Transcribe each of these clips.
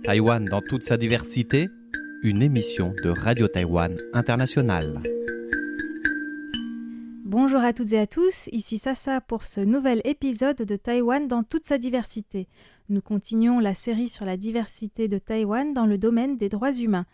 Taïwan dans toute sa diversité, une émission de Radio Taïwan International. Bonjour à toutes et à tous, ici Sasa pour ce nouvel épisode de Taïwan dans toute sa diversité. Nous continuons la série sur la diversité de Taïwan dans le domaine des droits humains.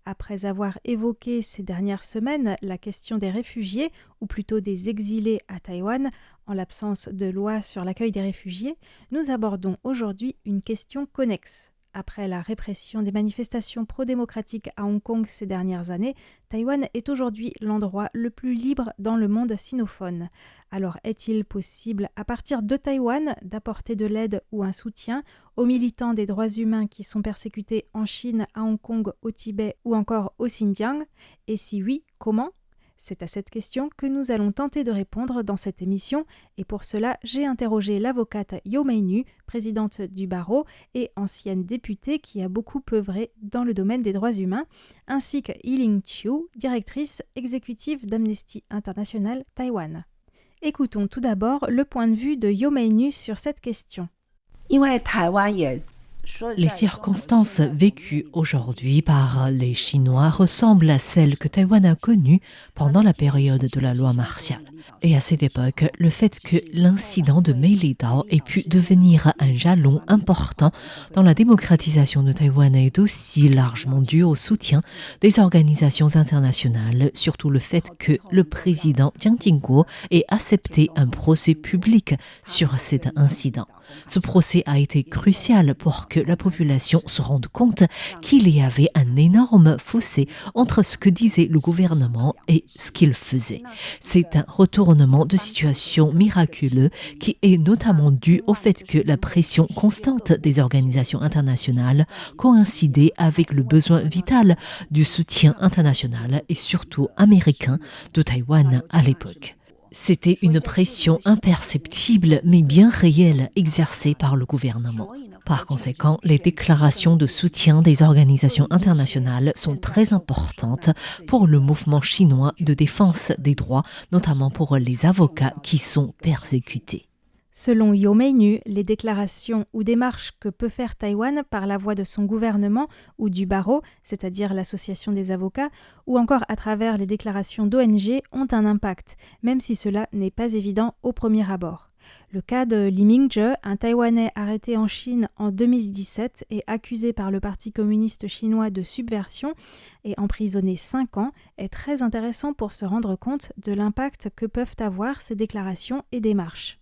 Après avoir évoqué ces dernières semaines la question des réfugiés, ou plutôt des exilés à Taïwan, en l'absence de loi sur l'accueil des réfugiés, nous abordons aujourd'hui une question connexe. Après la répression des manifestations pro-démocratiques à Hong Kong ces dernières années, Taïwan est aujourd'hui l'endroit le plus libre dans le monde sinophone. Alors est-il possible, à partir de Taïwan, d'apporter de l'aide ou un soutien aux militants des droits humains qui sont persécutés en Chine, à Hong Kong, au Tibet ou encore au Xinjiang? Et si oui, comment ? C'est à cette question que nous allons tenter de répondre dans cette émission et pour cela, j'ai interrogé l'avocate Yo Mei-nu, présidente du barreau et ancienne députée qui a beaucoup œuvré dans le domaine des droits humains, ainsi que Yi-Ling Chiu, directrice exécutive d'Amnesty International Taïwan. Écoutons tout d'abord le point de vue de Yo Mei-nu sur cette question. Les circonstances vécues aujourd'hui par les Chinois ressemblent à celles que Taïwan a connues pendant la période de la loi martiale. Et à cette époque, le fait que l'incident de Meilidao ait pu devenir un jalon important dans la démocratisation de Taïwan est aussi largement dû au soutien des organisations internationales, surtout le fait que le président Jiang Jingguo ait accepté un procès public sur cet incident. Ce procès a été crucial pour que la population se rende compte qu'il y avait un énorme fossé entre ce que disait le gouvernement et ce qu'il faisait. C'est un retournement de situation miraculeux qui est notamment dû au fait que la pression constante des organisations internationales coïncidait avec le besoin vital du soutien international et surtout américain de Taïwan à l'époque. C'était une pression imperceptible mais bien réelle exercée par le gouvernement. Par conséquent, les déclarations de soutien des organisations internationales sont très importantes pour le mouvement chinois de défense des droits, notamment pour les avocats qui sont persécutés. Selon Yo Mei-nu, les déclarations ou démarches que peut faire Taïwan par la voix de son gouvernement ou du barreau, c'est-à-dire l'association des avocats, ou encore à travers les déclarations d'ONG ont un impact, même si cela n'est pas évident au premier abord. Le cas de Li Mingzhe, un Taïwanais arrêté en Chine en 2017 et accusé par le Parti communiste chinois de subversion et emprisonné 5 ans, est très intéressant pour se rendre compte de l'impact que peuvent avoir ces déclarations et démarches.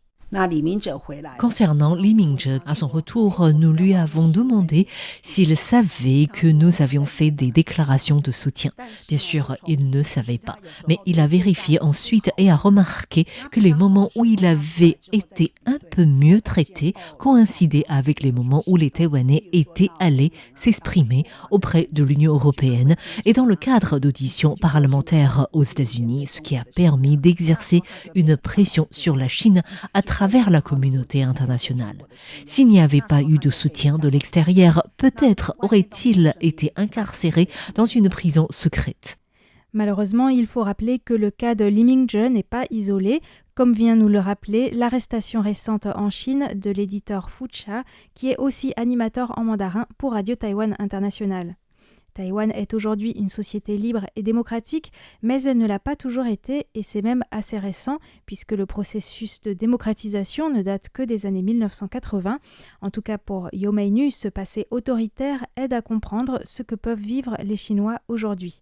Concernant Li Mingzhe, à son retour, nous lui avons demandé s'il savait que nous avions fait des déclarations de soutien. Bien sûr, il ne savait pas, mais il a vérifié ensuite et a remarqué que les moments où il avait été un peu mieux traité coïncidaient avec les moments où les Taïwanais étaient allés s'exprimer auprès de l'Union européenne et dans le cadre d'auditions parlementaires aux États-Unis, ce qui a permis d'exercer une pression sur la Chine à travers la communauté internationale. S'il n'y avait pas eu de soutien de l'extérieur, peut-être aurait-il été incarcéré dans une prison secrète. Malheureusement, il faut rappeler que le cas de Li Mingzhe n'est pas isolé, comme vient nous le rappeler l'arrestation récente en Chine de l'éditeur Fu Cha, qui est aussi animateur en mandarin pour Radio Taïwan International. Taïwan est aujourd'hui une société libre et démocratique, mais elle ne l'a pas toujours été et c'est même assez récent puisque le processus de démocratisation ne date que des années 1980. En tout cas pour Yo Mei-nu, ce passé autoritaire aide à comprendre ce que peuvent vivre les Chinois aujourd'hui.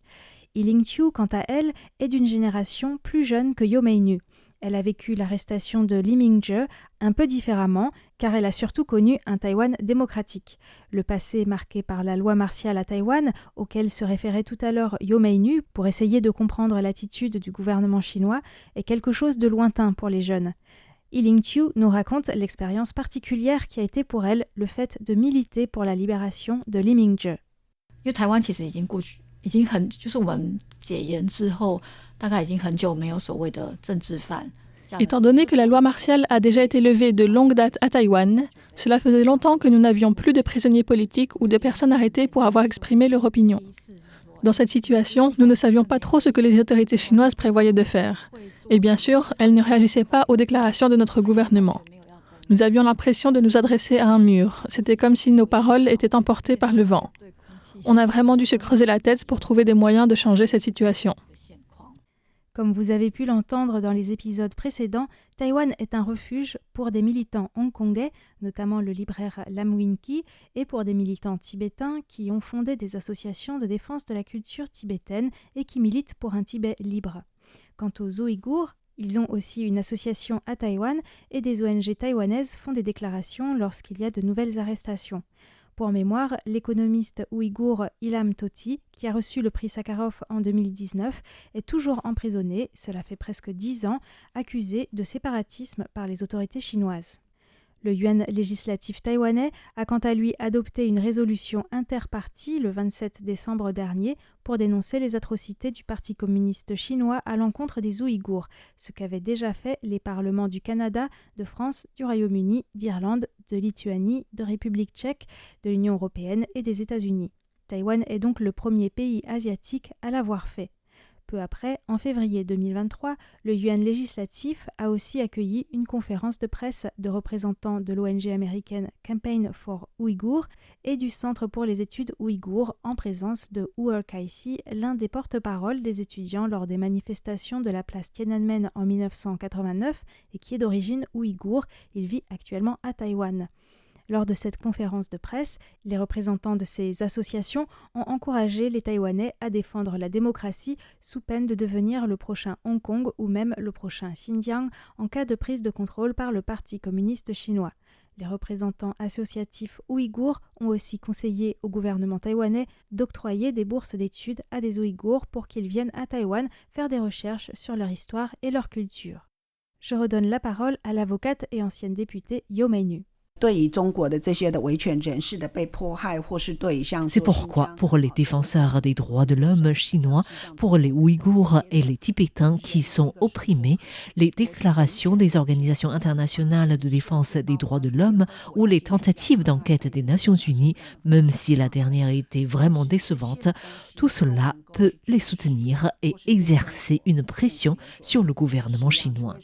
Yi-Ling Chiu, quant à elle, est d'une génération plus jeune que Yo Mei-nu. Elle a vécu l'arrestation de Li Mingzhe un peu différemment, car elle a surtout connu un Taïwan démocratique. Le passé marqué par la loi martiale à Taïwan, auquel se référait tout à l'heure Yo Mei-nu pour essayer de comprendre l'attitude du gouvernement chinois, est quelque chose de lointain pour les jeunes. Yi-Ling Chiu nous raconte l'expérience particulière qui a été pour elle le fait de militer pour la libération de Li Mingzhe. 因为台湾其实已经很就是我们解严之后，大概已经很久没有所谓的政治犯。Étant donné que la loi martiale a déjà été levée de longue date à Taïwan, cela faisait longtemps que nous n'avions plus de prisonniers politiques ou de personnes arrêtées pour avoir exprimé leur opinion. Dans cette situation, nous ne savions pas trop ce que les autorités chinoises prévoyaient de faire. Et bien sûr, elles ne réagissaient pas aux déclarations de notre gouvernement. Nous avions l'impression de nous adresser à un mur. C'était comme si nos paroles étaient emportées par le vent. On a vraiment dû se creuser la tête pour trouver des moyens de changer cette situation. Comme vous avez pu l'entendre dans les épisodes précédents, Taïwan est un refuge pour des militants hongkongais, notamment le libraire Lam Win Ki, et pour des militants tibétains qui ont fondé des associations de défense de la culture tibétaine et qui militent pour un Tibet libre. Quant aux Ouïghours, ils ont aussi une association à Taïwan et des ONG taïwanaises font des déclarations lorsqu'il y a de nouvelles arrestations. Pour mémoire, l'économiste ouïghour Ilham Tohti, qui a reçu le prix Sakharov en 2019, est toujours emprisonné, cela fait presque 10 ans, accusé de séparatisme par les autorités chinoises. Le yuan législatif taïwanais a quant à lui adopté une résolution interpartie le 27 décembre dernier pour dénoncer les atrocités du Parti communiste chinois à l'encontre des Ouïghours, ce qu'avaient déjà fait les parlements du Canada, de France, du Royaume-Uni, d'Irlande, de Lituanie, de République tchèque, de l'Union européenne et des États-Unis. Taïwan est donc le premier pays asiatique à l'avoir fait. Peu après, en février 2023, le yuan législatif a aussi accueilli une conférence de presse de représentants de l'ONG américaine Campaign for Uyghur et du Centre pour les études ouïghours en présence de Hua Kai-si, l'un des porte-parole des étudiants lors des manifestations de la place Tiananmen en 1989 et qui est d'origine ouïghour. Il vit actuellement à Taïwan. Lors de cette conférence de presse, les représentants de ces associations ont encouragé les Taïwanais à défendre la démocratie sous peine de devenir le prochain Hong Kong ou même le prochain Xinjiang en cas de prise de contrôle par le Parti communiste chinois. Les représentants associatifs ouïghours ont aussi conseillé au gouvernement taïwanais d'octroyer des bourses d'études à des Ouïghours pour qu'ils viennent à Taïwan faire des recherches sur leur histoire et leur culture. Je redonne la parole à l'avocate et ancienne députée Yo Mei-nu. C'est pourquoi, pour les défenseurs des droits de l'homme chinois, pour les Ouïghours et les Tibétains qui sont opprimés, les déclarations des organisations internationales de défense des droits de l'homme ou les tentatives d'enquête des Nations Unies, même si la dernière était vraiment décevante, tout cela peut les soutenir et exercer une pression sur le gouvernement chinois.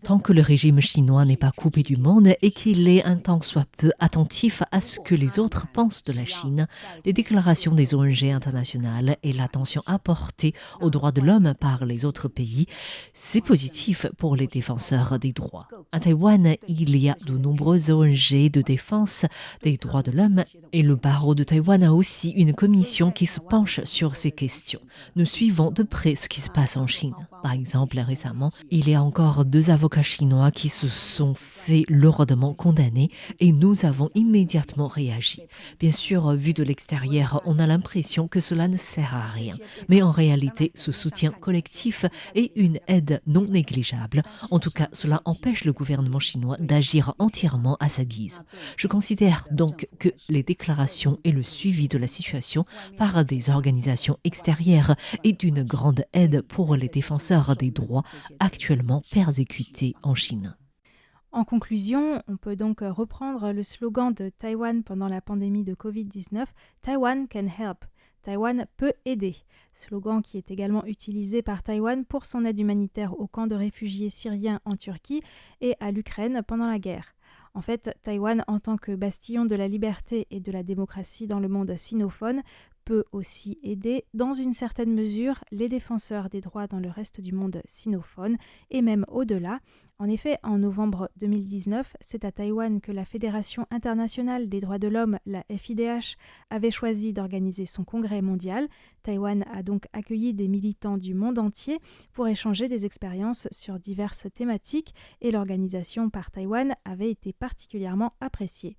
Tant que le régime chinois n'est pas coupé du monde et qu'il est un tant soit peu attentif à ce que les autres pensent de la Chine, les déclarations des ONG internationales et l'attention apportée aux droits de l'homme par les autres pays, c'est positif pour les défenseurs des droits. À Taïwan, il y a de nombreuses ONG de défense des droits de l'homme et le barreau de Taïwan a aussi une commission qui se penche sur ces questions. Nous suivons de près ce qui se passe en Chine. Par exemple, récemment, il y a encore 2 avocats chinois qui se sont fait lourdement condamner et nous avons immédiatement réagi. Bien sûr, vu de l'extérieur, on a l'impression que cela ne sert à rien. Mais en réalité, ce soutien collectif est une aide non négligeable. En tout cas, cela empêche le gouvernement chinois d'agir entièrement à sa guise. Je considère donc que les déclarations et le suivi de la situation par des organisations extérieures est d'une grande aide pour les défenseurs des droits actuellement persécutés en Chine. En conclusion, on peut donc reprendre le slogan de Taïwan pendant la pandémie de Covid-19, « Taiwan can help ». Taïwan peut aider, slogan qui est également utilisé par Taïwan pour son aide humanitaire aux camps de réfugiés syriens en Turquie et à l'Ukraine pendant la guerre. En fait, Taïwan, en tant que bastion de la liberté et de la démocratie dans le monde sinophone, peut aussi aider, dans une certaine mesure, les défenseurs des droits dans le reste du monde sinophone et même au-delà. En effet, en novembre 2019, c'est à Taïwan que la Fédération internationale des droits de l'homme, la FIDH, avait choisi d'organiser son congrès mondial. Taïwan a donc accueilli des militants du monde entier pour échanger des expériences sur diverses thématiques et l'organisation par Taïwan avait été particulièrement appréciée.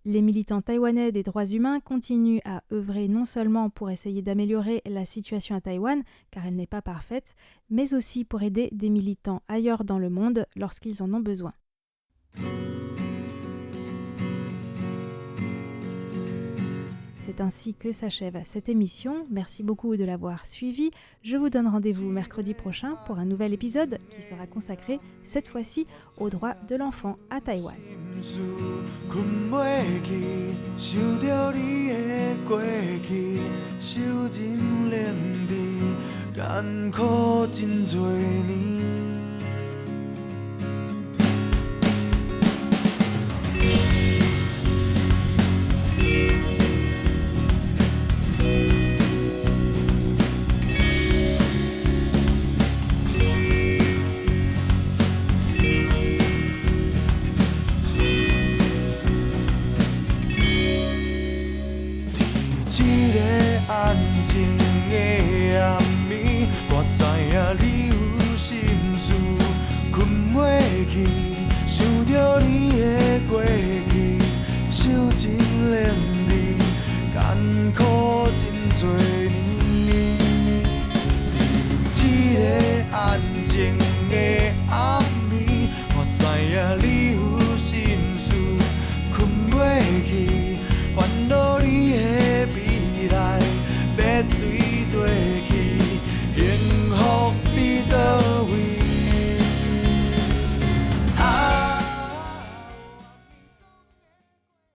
Les militants taïwanais des droits humains continuent à œuvrer non seulement pour essayer d'améliorer la situation à Taïwan, car elle n'est pas parfaite, mais aussi pour aider des militants ailleurs dans le monde lorsqu'ils en ont besoin. C'est ainsi que s'achève cette émission. Merci beaucoup de l'avoir suivie. Je vous donne rendez-vous mercredi prochain pour un nouvel épisode qui sera consacré cette fois-ci aux droits de l'enfant à Taïwan. 经